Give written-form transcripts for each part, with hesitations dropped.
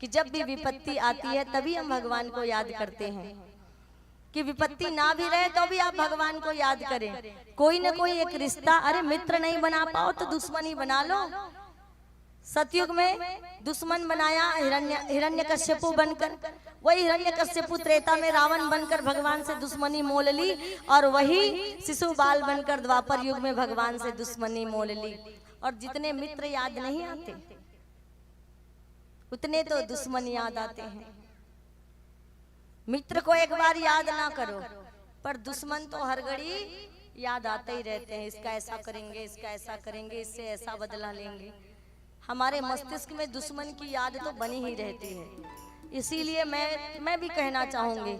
कि जब भी विपत्ति आती है तभी हम भगवान को याद करते हैं। कि विपत्ति ना भी रहे तो भी आप भगवान को याद करें। कोई ना कोई एक रिश्ता, अरे मित्र नहीं बना पाओ तो दुश्मन ही बना लो। सतयुग में दुश्मन बनाया हिरण्यकश्यपु बनकर, वही हिरण्यकश्यपु त्रेता में रावण बनकर भगवान से दुश्मनी मोल ली, और वही शिशुपाल बनकर द्वापर युग में भगवान से दुश्मनी मोल ली। और जितने मित्र याद नहीं आते उतने तो दुश्मन याद आते हैं। मित्र को एक बार याद ना करो, पर दुश्मन तो हर घड़ी याद आते ही रहते हैं। इसका ऐसा करेंगे, इसका ऐसा करेंगे, इससे ऐसा बदला लेंगे। हमारे मस्तिष्क में दुश्मन की याद तो बनी ही रहती है। इसीलिए मैं भी कहना चाहूंगी,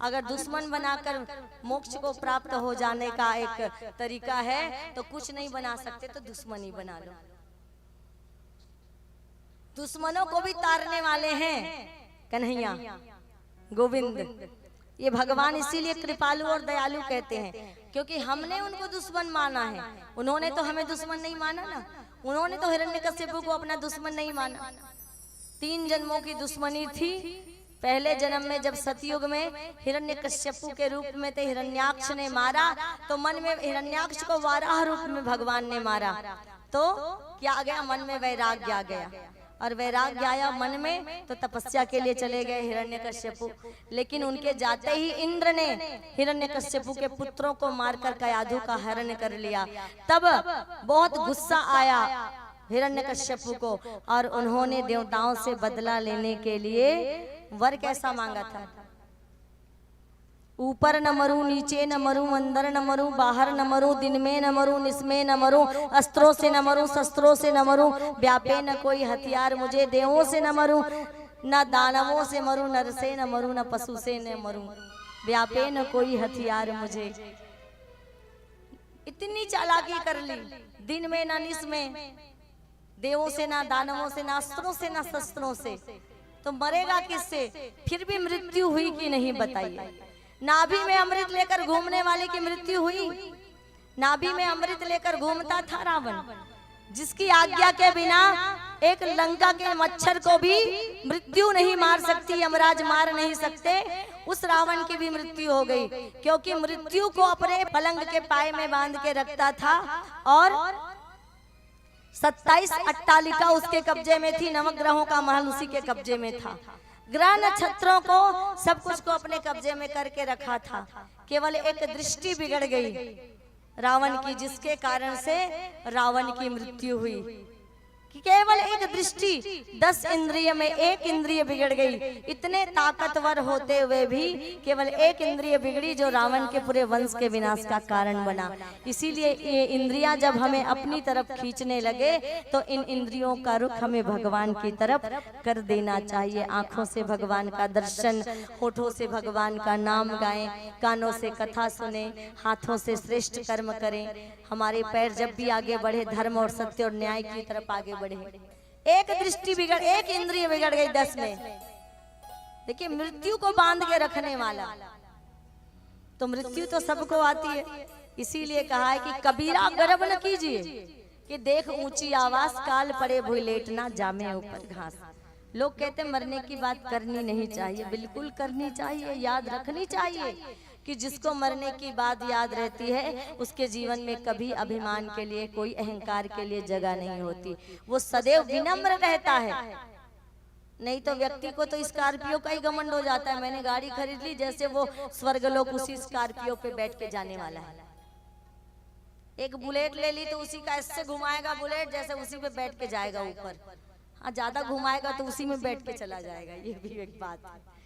अगर दुश्मन बनाकर मोक्ष को प्राप्त हो जाने का एक तरीका है तो कुछ नहीं बना सकते तो दुश्मन ही बना लो। दुश्मनों को भी तारने वाले हैं कन्हैया गोविंद। ये भगवान इसीलिए कृपालु और दयालु कहते हैं, क्योंकि हमने उनको दुश्मन माना है। उन्होंने तो हमें दुश्मन नहीं माना ना। उन्होंने तो हिरण्यकश्यपु को अपना दुश्मन नहीं माना। 3 जन्मों की दुश्मनी थी। पहले जन्म में जब सतयुग में हिरण्यकश्यपु के रूप में थे, हिरण्याक्ष ने मारा, तो मन में हिरण्याक्ष को वाराह रूप में भगवान ने मारा, तो क्या आ गया? मन में वैराग्य आ गया। और वैराग्य आया मन में तो तपस्या के लिए चले गए हिरण्यकश्यपु। लेकिन उनके जाते ही इंद्र ने हिरण्यकश्यपु के पुत्रों को मारकर कयाधु का हरण कर लिया। तब बहुत गुस्सा आया हिरण्यकश्यपु को, और उन्होंने देवताओं से बदला लेने के लिए वर कैसा मांगा था? ऊपर न मरूं, नीचे न मरूं, अंदर न मरूं, बाहर न मरूं, दिन में न मरूं, निस्में न मरूं, अस्त्रों से न मरूं, शस्त्रों से न मरूं, व्यापे न कोई हथियार मुझे, देवों से न मरूं, न दानवों से मरूं, नर से न मरूं, न पशु से न मरूं, व्यापे न कोई हथियार मुझे। इतनी चालाकी कर ली, दिन में न निस्में, देवों से ना दानवों से ना अस्त्रों से ना शस्त्रों से, तो मरेगा किससे? फिर भी मृत्यु हुई कि नहीं बताइए? नाभि में अमृत लेकर घूमने वाले की मृत्यु हुई। नाभि में अमृत लेकर घूमता था रावण, जिसकी आज्ञा के बिना एक लंका के मच्छर को भी मृत्यु नहीं मार सकती, यमराज मार नहीं सकते। उस रावण की भी मृत्यु हो गई, क्योंकि मृत्यु को अपने पलंग के पाए में बांध के रखता था, और 27 अट्टालिका उसके कब्जे में थी। नवग्रहों का महल उसी के कब्जे में था। ग्रह नक्षत्रों को सब कुछ को अपने कब्जे में करके रखा था। केवल एक दृष्टि बिगड़ गई रावण की, जिसके कारण से रावण की मृत्यु हुई। कि केवल एक दृष्टि, 10 इंद्रिय में एक इंद्रिय बिगड़ गई। इतने ताकतवर होते हुए भी केवल एक इंद्रिय बिगड़ी, जो रावण के पूरे वंश के विनाश का कारण बना। इसीलिए ये इंद्रियां जब हमें अपनी तरफ खींचने लगे तो इन इंद्रियों का रुख हमें भगवान की तरफ कर देना चाहिए। आंखों से भगवान का दर्शन, होठों से भगवान का नाम गाएं, कानों से कथा सुने, हाथों से श्रेष्ठ कर्म करें। हमारे पैर जब भी आगे बढ़े धर्म और सत्य और न्याय की तरफ आगे बढ़े। एक दृष्टि बिगड़, एक इंद्रिय बिगड़ गई 10 में। देखिए, मृत्यु को बांध के रखने वाला, तो मृत्यु तो सबको आती है। इसीलिए कहा है कि कबीरा गर्व न कीजिए कि देख ऊंची आवाज, काल पड़े भूल लेटना, जामे ऊपर घास। लोग कहते मरने की बात करनी नहीं चाहिए, बिल्कुल करनी चाहिए, याद रखनी चाहिए कि जिसको मरने की बात याद रहती है उसके जीवन में कभी अभिमान के लिए, कोई अहंकार के लिए जगह नहीं होती। वो सदैव विनम्र रहता है। नहीं तो व्यक्ति को तो स्कॉर्पियो का ही घमंड हो जाता है। मैंने गाड़ी खरीद ली, जैसे वो स्वर्गलोक उसी स्कॉर्पियो पे बैठ के जाने वाला है। एक बुलेट ले ली तो उसी का ऐसे घुमाएगा बुलेट, जैसे उसी पे बैठ के जाएगा ऊपर। हाँ, ज्यादा घुमाएगा तो उसी में बैठ के चला जाएगा। ये भी एक बात है।